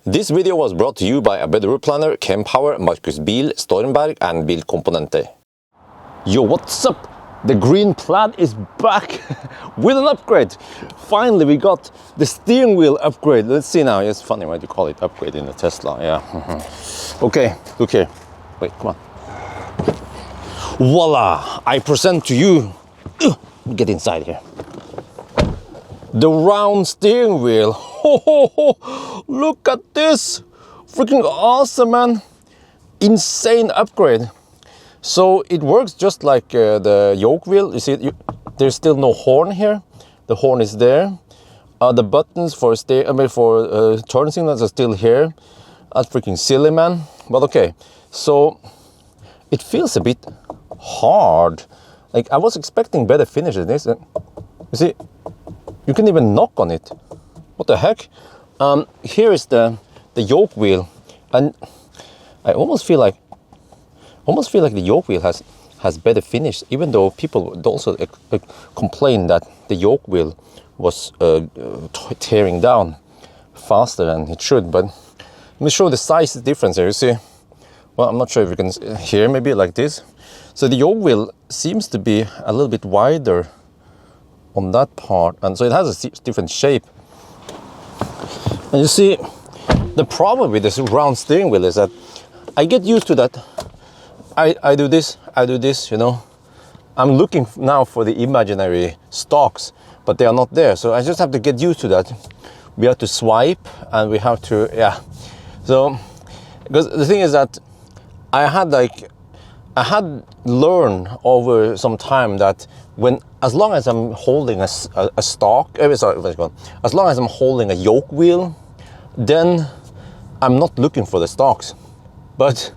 This video was brought to you by a bedroom planner, Kempower, Markus Bil, Stormberg and Bilkomponenter. Yo, what's up? The green Plaid is back with an upgrade. Finally, we got the steering wheel upgrade. Let's see now. It's funny, right? You call it upgrade in the Tesla, yeah. Okay, look here. Wait, come on. Voila! I present to you. Get inside here. The round steering wheel. Look at this. Freaking awesome, man. Insane upgrade. So it works just like the yoke wheel. You see, there's still no horn here. The horn is there. The buttons for turn signals are still here. That's freaking silly, man. But okay, so it feels a bit hard. Like I was expecting better finish than this. You see, you can even knock on it. What the heck? Here is the yoke wheel, and I almost feel like the yoke wheel has better finish, even though people also complain that the yoke wheel was tearing down faster than it should. But let me show the size difference here. You see, well, I'm not sure if you can hear, maybe like this. So the yoke wheel seems to be a little bit wider on that part, and so it has a different shape. And you see, the problem with this round steering wheel is that I get used to that. I do this, you know. I'm looking now for the imaginary stalks, but they are not there. So I just have to get used to that. We have to swipe, and we have to, yeah. So, because the thing is that I had learned over some time that as long as I'm holding a stalk, as long as I'm holding a yoke wheel, then I'm not looking for the stalks. But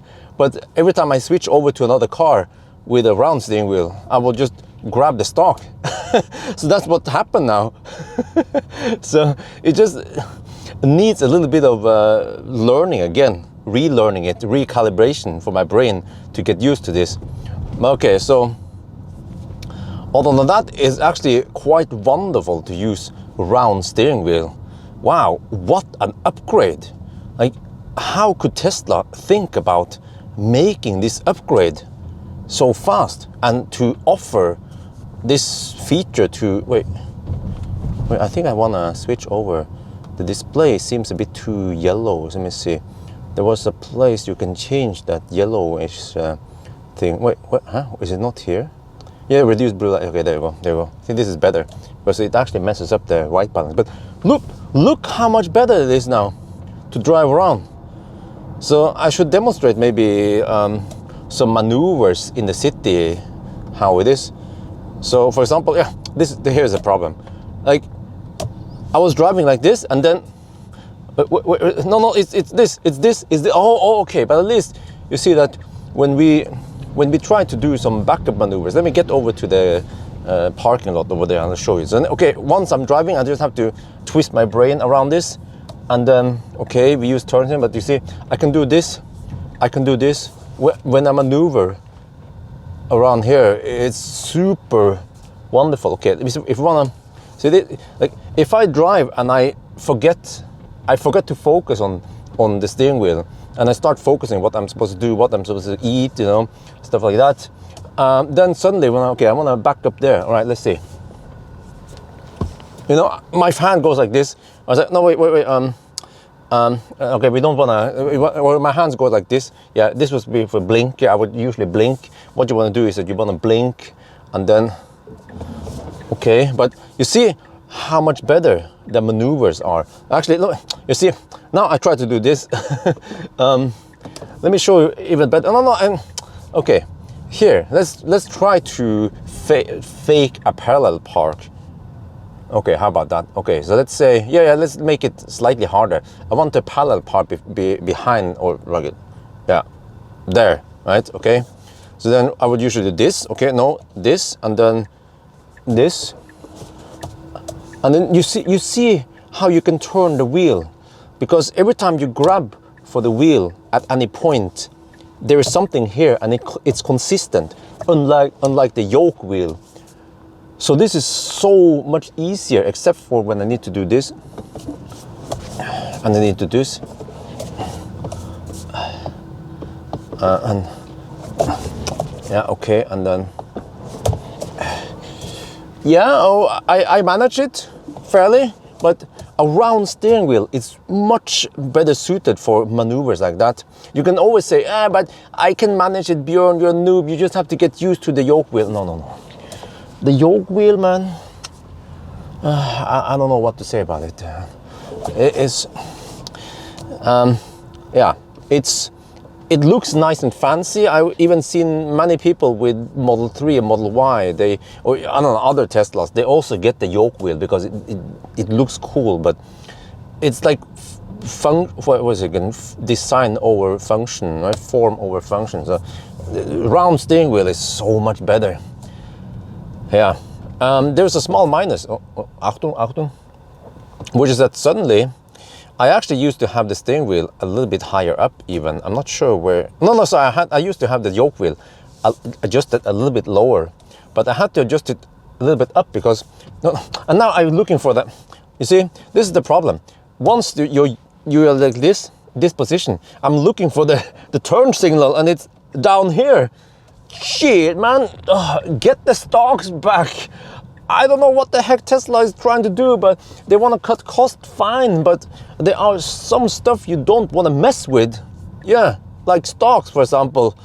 every time I switch over to another car with a round steering wheel, I will just grab the stalk. So that's what happened now. So it just needs a little bit of learning again, relearning it, recalibration for my brain to get used to this. Okay, so other than that, it's actually quite wonderful to use round steering wheel. Wow, what an upgrade! Like, how could Tesla think about making this upgrade so fast and to offer this feature to wait, I think I want to switch over. The display seems a bit too yellow. Let me see. There was a place you can change that yellowish thing. Wait, what? Huh? Is it not here? Yeah, reduce blue light. Okay, there you go. There you go. I think this is better because it actually messes up the white balance. But look how much better it is now to drive around. So I should demonstrate maybe some maneuvers in the city, how it is. So for example, yeah, here's a problem. Like I was driving like this, and then no, it's this. Oh, okay. But at least you see that when we try to do some backup maneuvers. Let me get over to the parking lot over there and I'll show you. So okay, once I'm driving, I just have to twist my brain around this, and then okay, we use turn signal. But you see, I can do this. When I maneuver around here, it's super wonderful. Okay, if you wanna see this, like if I drive and I forget to focus on the steering wheel, and I start focusing what I'm supposed to do, what I'm supposed to eat, you know, stuff like that. Then suddenly, I want to back up there. All right, let's see. You know, my hand goes like this. I was like, no, wait. Okay, we don't want to. Or my hands go like this. Yeah, this was be for blink. Yeah, I would usually blink. What you want to do is that you want to blink, and then, okay. But you see how much better the maneuvers are. Actually, look, you see, now I try to do this. Let me show you even better. No, okay. Here, let's try to fake a parallel park. Okay, how about that? Okay, so let's say, yeah, let's make it slightly harder. I want the parallel park be behind or like, yeah, there, right? Okay. So then I would usually do this. Okay, no, this, and then this. And then you see how you can turn the wheel, because every time you grab for the wheel at any point, there is something here, and it's consistent, unlike the yoke wheel. So this is so much easier, except for when I need to do this, and I need to do this. And yeah, okay, and then yeah, oh, I manage it fairly, but a round steering wheel is much better suited for maneuvers like that. You can always say, but I can manage it, Bjørn, you're a noob, you just have to get used to the yoke wheel. No, no, no. The yoke wheel, man, I don't know what to say about it. It's, yeah, it looks nice and fancy. I've even seen many people with Model 3 and Model Y, or I don't know, other Teslas, they also get the yoke wheel because it looks cool, but it's like what was it again? Design over function, right? Form over function. So the round steering wheel is so much better. Yeah. There's a small minus, Achtung, Achtung, which is that suddenly I actually used to have the steering wheel a little bit higher up even. I'm not sure where. No, so I used to have the yoke wheel adjusted a little bit lower, but I had to adjust it a little bit up because, and now I'm looking for that. You see, this is the problem. Once you're like this position, I'm looking for the turn signal and it's down here. Shit, man, get the stalks back. I don't know what the heck Tesla is trying to do, but they want to cut cost, fine, but there are some stuff you don't want to mess with. Yeah, like stalks, for example.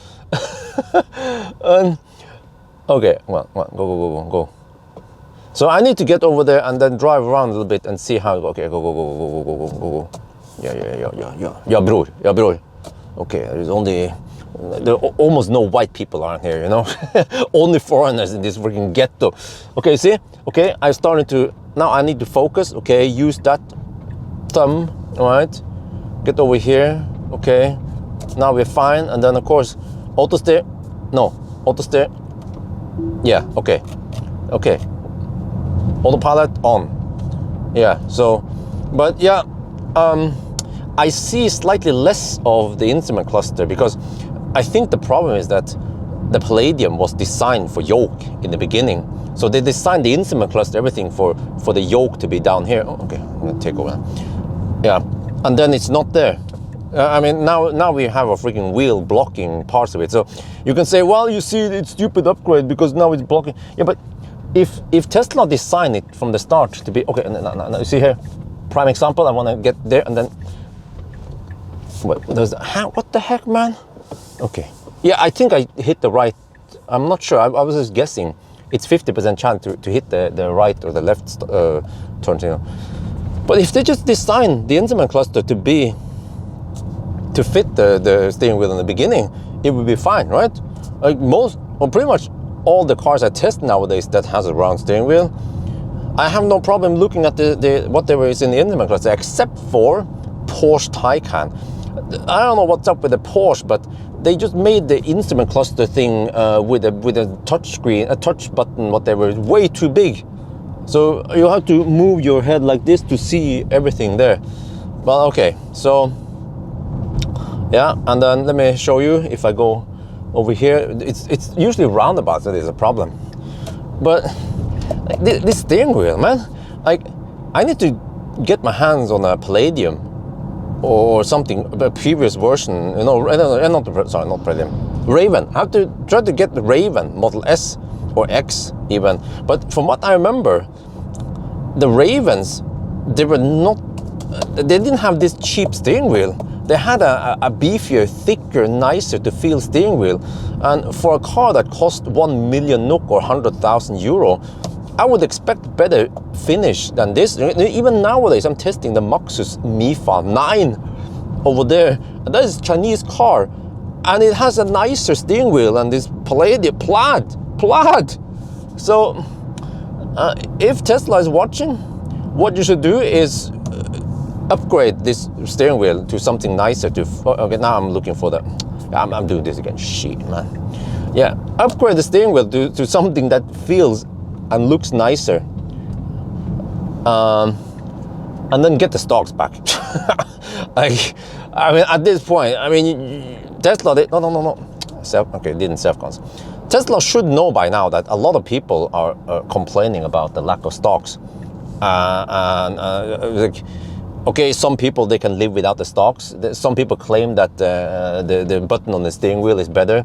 Okay, well, go. So I need to get over there and then drive around a little bit and see how. Okay, go. Yeah, bror. Okay, there are almost no white people around here, you know. Only foreigners in this freaking ghetto. Okay, see? Okay, I started to, now I need to focus. Okay, use that thumb, all right? Get over here, okay. Now we're fine, and then of course, auto steer. Yeah, okay. Autopilot on. Yeah, so, but yeah, I see slightly less of the instrument cluster because I think the problem is that the Palladium was designed for yoke in the beginning. So they designed the instrument cluster, everything for the yoke to be down here. Oh, okay, I'm gonna take over. Yeah, and then it's not there. I mean, now we have a freaking wheel blocking parts of it. So you can say, well, you see, it's stupid upgrade because now it's blocking. Yeah, but if Tesla designed it from the start to be, okay, no, you see here, prime example, I wanna get there and then, what the heck, man? Okay. Yeah, I think I hit the right. I'm not sure. I was just guessing. It's 50% chance to hit the right or the left turn signal. But if they just design the instrument cluster to fit the steering wheel in the beginning, it would be fine, right? Like pretty much all the cars I test nowadays that has a round steering wheel, I have no problem looking at whatever is in the instrument cluster, except for Porsche Taycan. I don't know what's up with the Porsche, but they just made the instrument cluster thing with a touch screen, a touch button, whatever, way too big. So you have to move your head like this to see everything there. Well, okay, so yeah, and then let me show you. If I go over here, it's usually roundabouts that is a problem. But like, this steering wheel, man, like I need to get my hands on a Palladium or something, a previous version, you know, not Palladium, Raven. I have to try to get the Raven, Model S or X even. But from what I remember, the Ravens, they didn't have this cheap steering wheel. They had a beefier, thicker, nicer to feel steering wheel. And for a car that cost 1 million NOK or 100,000 euro, I would expect better finish than this. Even nowadays, I'm testing the Maxus Mifa 9 over there. And that is a Chinese car. And it has a nicer steering wheel and this Plaid. So, if Tesla is watching, what you should do is upgrade this steering wheel to something nicer. Okay, now I'm looking for the. I'm doing this again. Shit, man. Yeah, upgrade the steering wheel to something that feels and looks nicer, and then get the stocks back. I mean, at this point, I mean, Tesla. Didn't self-cons. Tesla should know by now that a lot of people are complaining about the lack of stocks, like, Okay, some people, they can live without the stalks. Some people claim that the button on the steering wheel is better.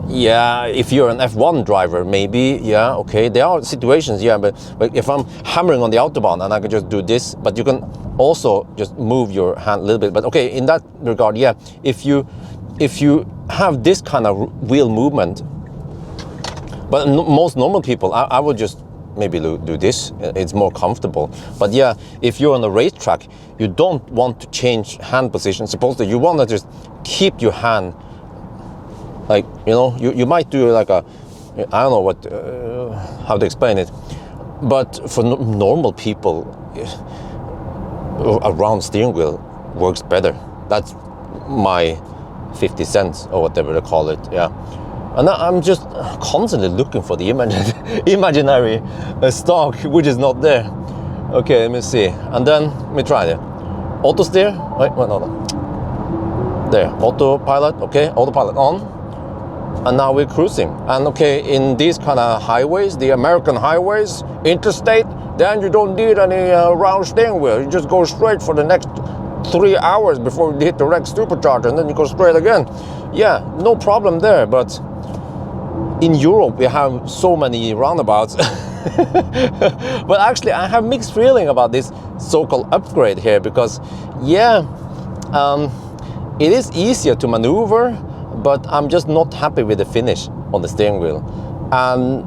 Yeah, if you're an F1 driver, maybe, yeah, okay. There are situations, yeah, but if I'm hammering on the Autobahn and I can just do this, but you can also just move your hand a little bit. But okay, in that regard, yeah, if you have this kind of wheel movement, but most normal people, I would just maybe do this. It's more comfortable. But yeah, if you're on a racetrack, you don't want to change hand position. Suppose that you want to just keep your hand, like, you know, you might do like a, I don't know what, how to explain it. But for normal people, a round steering wheel works better. That's my 50 cents or whatever they call it, yeah. And I'm just constantly looking for the imaginary stalk, which is not there. Okay, let me see. And then, let me try it. Auto steer, wait, no. There, autopilot, okay, autopilot on. And now we're cruising. And okay, in these kind of highways, the American highways, interstate, then you don't need any round steering wheel. You just go straight for the next 3 hours before you hit the next supercharger, and then you go straight again. Yeah, no problem there, but in Europe, we have so many roundabouts. But actually, I have mixed feeling about this so-called upgrade here because, yeah, it is easier to maneuver, but I'm just not happy with the finish on the steering wheel. And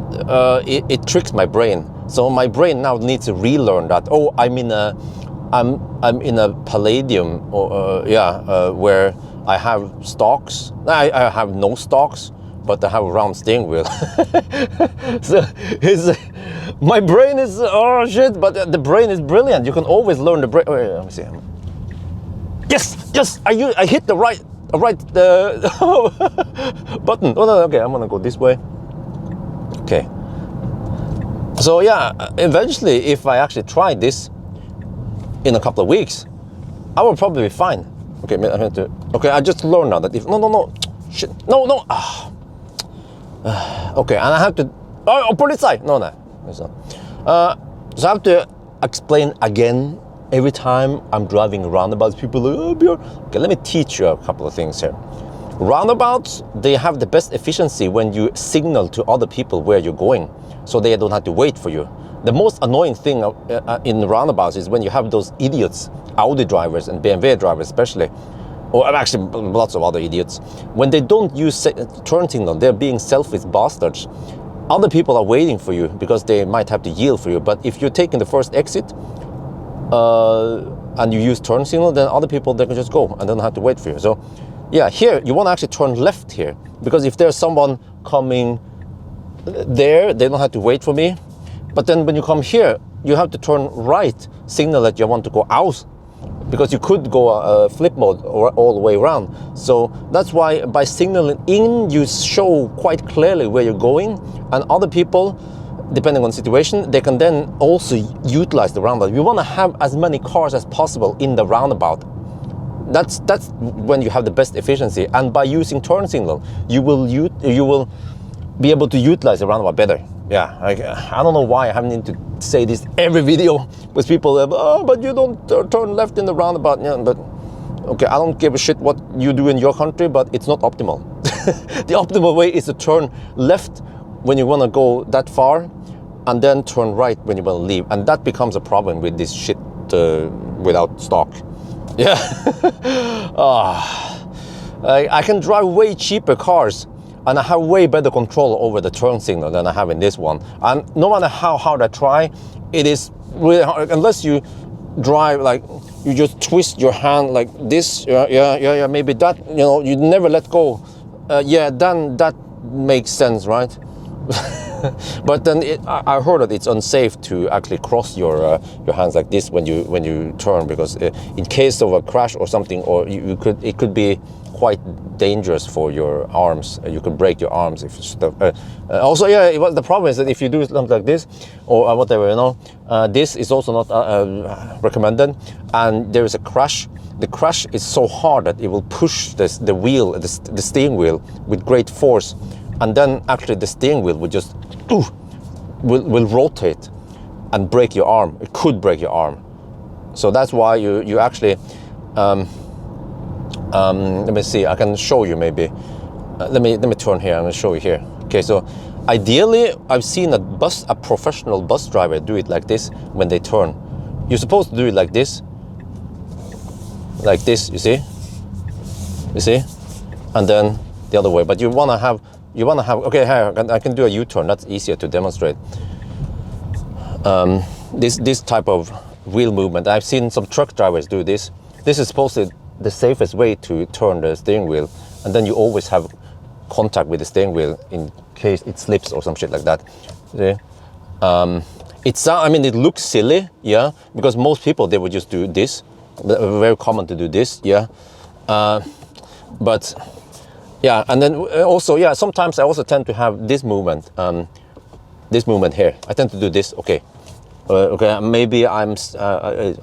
it tricks my brain. So my brain now needs to relearn that, oh, I'm in a Palladium, or, where I have stalks. I have no stalks, but I have a round steering wheel. So my brain is, oh shit, but the brain is brilliant. You can always learn the brain. Wait, let me see. Yes, I hit the right button. Oh no, okay, I'm gonna go this way. Okay. So yeah, eventually, if I actually try this in a couple of weeks, I will probably be fine. Okay, I have to. Okay, I just learned now that if no, shit, no. Okay, and I have to. Oh, police! No, it's not. So I have to explain again every time I'm driving roundabouts. People are like, oh, Bjørn. Okay, let me teach you a couple of things here. Roundabouts, they have the best efficiency when you signal to other people where you're going, so they don't have to wait for you. The most annoying thing in roundabouts is when you have those idiots, Audi drivers and BMW drivers especially, or actually lots of other idiots. When they don't use turn signal, they're being selfish bastards. Other people are waiting for you because they might have to yield for you. But if you're taking the first exit and you use turn signal, then other people, they can just go and don't have to wait for you. So yeah, here you want to actually turn left here, because if there's someone coming there, they don't have to wait for me. But then when you come here, you have to turn right, signal that you want to go out, because you could go flip mode or all the way around. So that's why by signaling in, you show quite clearly where you're going, and other people, depending on the situation, they can then also utilize the roundabout. You want to have as many cars as possible in the roundabout. That's when you have the best efficiency. And by using turn signal, you will be able to utilize the roundabout better. Yeah, I don't know why I have need to say this every video, with people have, oh, but you don't turn left in the roundabout. Yeah, but okay, I don't give a shit what you do in your country, but it's not optimal. The optimal way is to turn left when you want to go that far, and then turn right when you want to leave. And that becomes a problem with this shit without stock. Yeah. I can drive way cheaper cars, and I have way better control over the turn signal than I have in this one. And no matter how hard I try, it is really hard, unless you drive like you just twist your hand like this. Yeah, maybe that, you know, you never let go. Yeah, then that makes sense, right? But then I heard that it's unsafe to actually cross your hands like this when you turn, because in case of a crash or something, or it could be quite dangerous for your arms. You could break your arms if stuff. Also, yeah, the problem is that if you do something like this or whatever, you know, this is also not recommended. And there is a crash. The crash is so hard that it will push the steering wheel with great force, and then actually the steering wheel will just will rotate and break your arm. It could break your arm. So that's why you actually, let me see, I can show you maybe. Let me turn here, I'm gonna show you here. Okay, so ideally, I've seen a professional bus driver do it like this when they turn. You're supposed to do it like this, you see? You see? And then the other way, but you wanna have, okay, here, I can do a U-turn, that's easier to demonstrate. This type of wheel movement. I've seen some truck drivers do this. This is supposedly the safest way to turn the steering wheel, and then you always have contact with the steering wheel in case it slips or some shit like that. See? I mean, it looks silly, yeah, because most people, they would just do this. Very common to do this, yeah. But yeah, and then also, yeah, sometimes I also tend to have this movement here. I tend to do this. Okay, okay, maybe I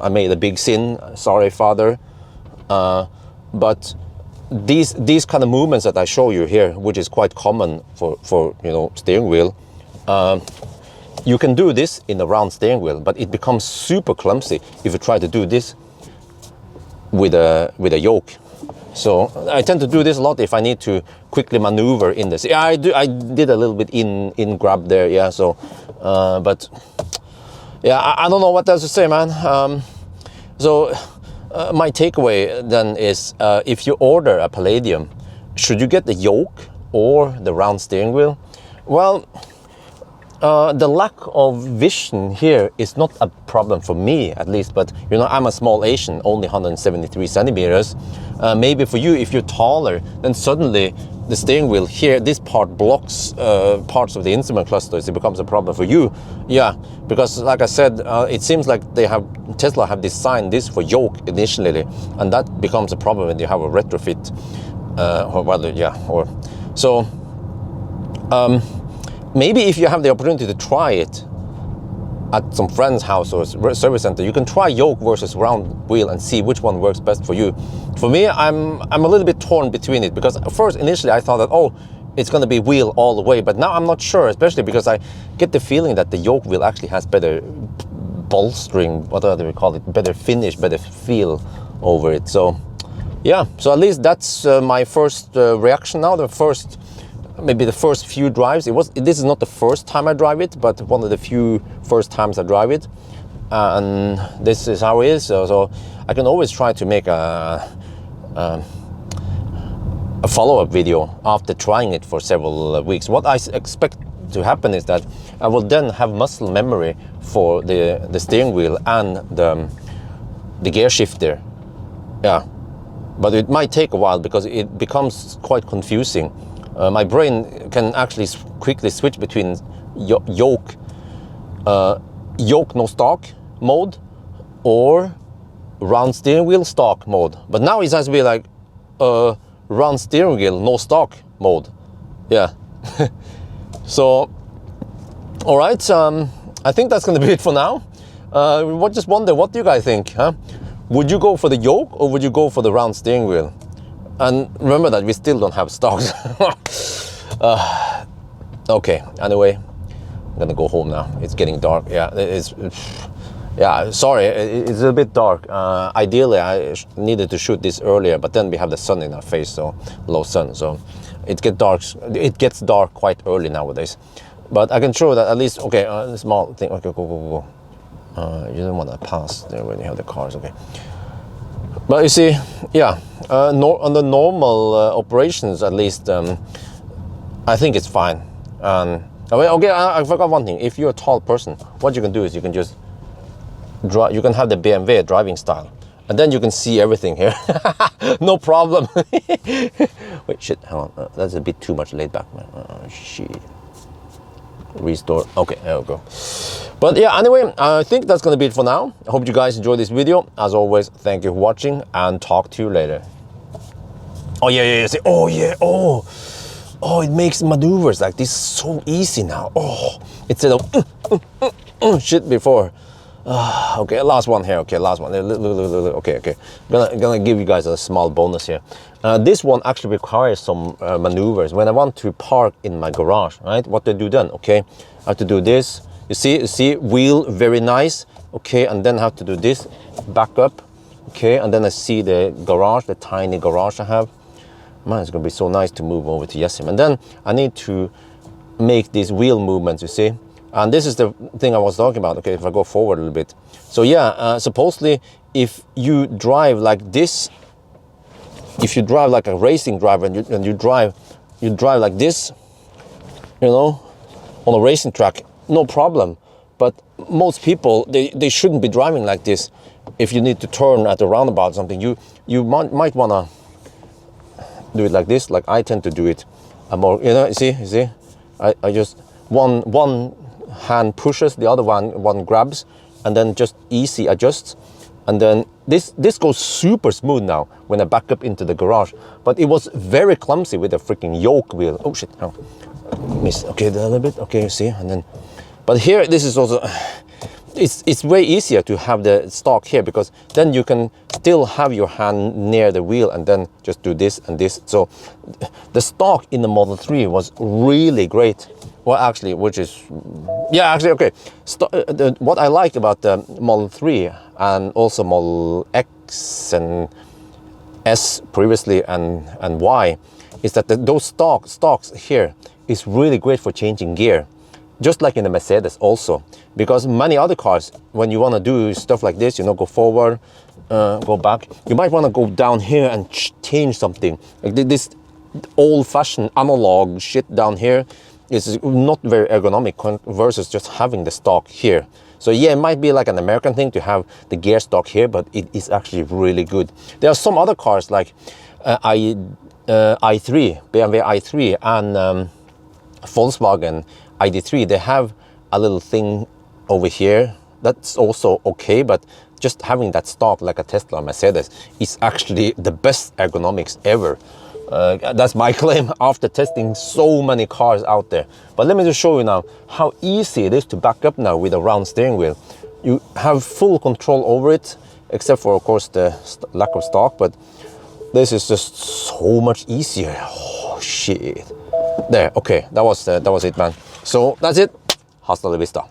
made a big sin. Sorry, Father. But these kind of movements that I show you here, which is quite common for you know, steering wheel, you can do this in a round steering wheel, but it becomes super clumsy if you try to do this with a yoke. So I tend to do this a lot if I need to quickly maneuver in this. Yeah, I did a little bit in grab there, yeah. So, but yeah, I don't know what else to say, man. My takeaway then is, if you order a Palladium, should you get the yoke or the round steering wheel? Well, the lack of vision here is not a problem for me, at least, but you know, I'm a small Asian, only 173 centimeters. Maybe for you, if you're taller, then suddenly the steering wheel here, this part blocks parts of the instrument clusters. It becomes a problem for you. Yeah, because like I said, it seems like Tesla have designed this for yoke initially, and that becomes a problem when you have a retrofit, or rather, yeah, or so. Maybe if you have the opportunity to try it at some friend's house or service center, you can try yoke versus round wheel and see which one works best for you. For me, I'm a little bit torn between it, because first, initially, I thought that, oh, it's going to be wheel all the way, but now I'm not sure, especially because I get the feeling that the yoke wheel actually has better bolstering, what do we call it, better finish, better feel over it. So yeah, so at least that's my first reaction now. Maybe the first few drives. This is not the first time I drive it, but one of the few first times I drive it, and this is how it is. So I can always try to make a follow-up video after trying it for several weeks. What I expect to happen is that I will then have muscle memory for the steering wheel and the gear shifter. Yeah, but it might take a while because it becomes quite confusing. My brain can actually quickly switch between yoke no stock mode or round steering wheel stock mode. But now it has to be like round steering wheel no stock mode. Yeah. So, all right. I think that's going to be it for now. Just wonder, what do you guys think? Huh? Would you go for the yoke or would you go for the round steering wheel? And remember that we still don't have stocks. Okay, anyway, I'm gonna go home now. It's getting dark. Yeah, yeah, sorry, it's a bit dark. Ideally, I needed to shoot this earlier, but then we have the sun in our face, so low sun. So it gets dark quite early nowadays. But I can show that at least, okay, small thing. Okay, go. You don't want to pass there when you have the cars, okay. But you see, yeah, on the normal operations, at least, I think it's fine. Okay, I forgot one thing. If you're a tall person, what you can do is you can just drive. You can have the BMW driving style, and then you can see everything here. No problem. Wait, shit, hang on. That's a bit too much laid back, man. Shit. Restore. Okay, there we go. But yeah, anyway, I think that's gonna be it for now. I hope you guys enjoyed this video. As always, thank you for watching, and talk to you later. Oh yeah. See, oh yeah, oh, it makes maneuvers like this so easy now. Oh, instead of shit before. Okay, last one here. Okay, last one. Okay. Gonna give you guys a small bonus here. This one actually requires some maneuvers. When I want to park in my garage, right? What do I do then? Okay, I have to do this. You see, wheel very nice. okay, and then have to do this, back up, okay, and then I see the garage, the tiny garage I have. Man, it's gonna be so nice to move over to Yesim. And then I need to make these wheel movements, you see. And this is the thing I was talking about. Okay, if I go forward a little bit. So yeah, supposedly if you drive like this, if you drive like a racing driver and you drive like this, you know, on a racing track, no problem. But most people, they shouldn't be driving like this. If you need to turn at a roundabout or something, you might wanna do it like this, like I tend to do it. More, you know, you see, I just one hand pushes, the other one grabs, and then just easy adjusts. And then this goes super smooth now when I back up into the garage. But it was very clumsy with the freaking yoke wheel. Oh shit! Oh, miss. Okay, a little bit. Okay, you see, and then. But here, this is also. It's way easier to have the stock here, because then you can still have your hand near the wheel and then just do this and this. So the stock in the Model 3 was really great. Well, actually, okay. What I liked about the Model 3 and also Model X and S previously and Y is that those stocks here is really great for changing gear. Just like in the Mercedes also, because many other cars, when you want to do stuff like this, you know, go forward, go back, you might want to go down here and change something. Like this old-fashioned analog shit down here is not very ergonomic versus just having the stock here. So yeah, it might be like an American thing to have the gear stock here, but it is actually really good. There are some other cars like i3, BMW i3 and Volkswagen ID3, they have a little thing over here that's also okay, but just having that stock like a Tesla or Mercedes is actually the best ergonomics ever. That's my claim after testing so many cars out there. But let me just show you now how easy it is to back up now with a round steering wheel. You have full control over it, except for of course the lack of stock, but this is just so much easier. Oh shit. There, okay, that was it, man. So that's it. Hasta la vista.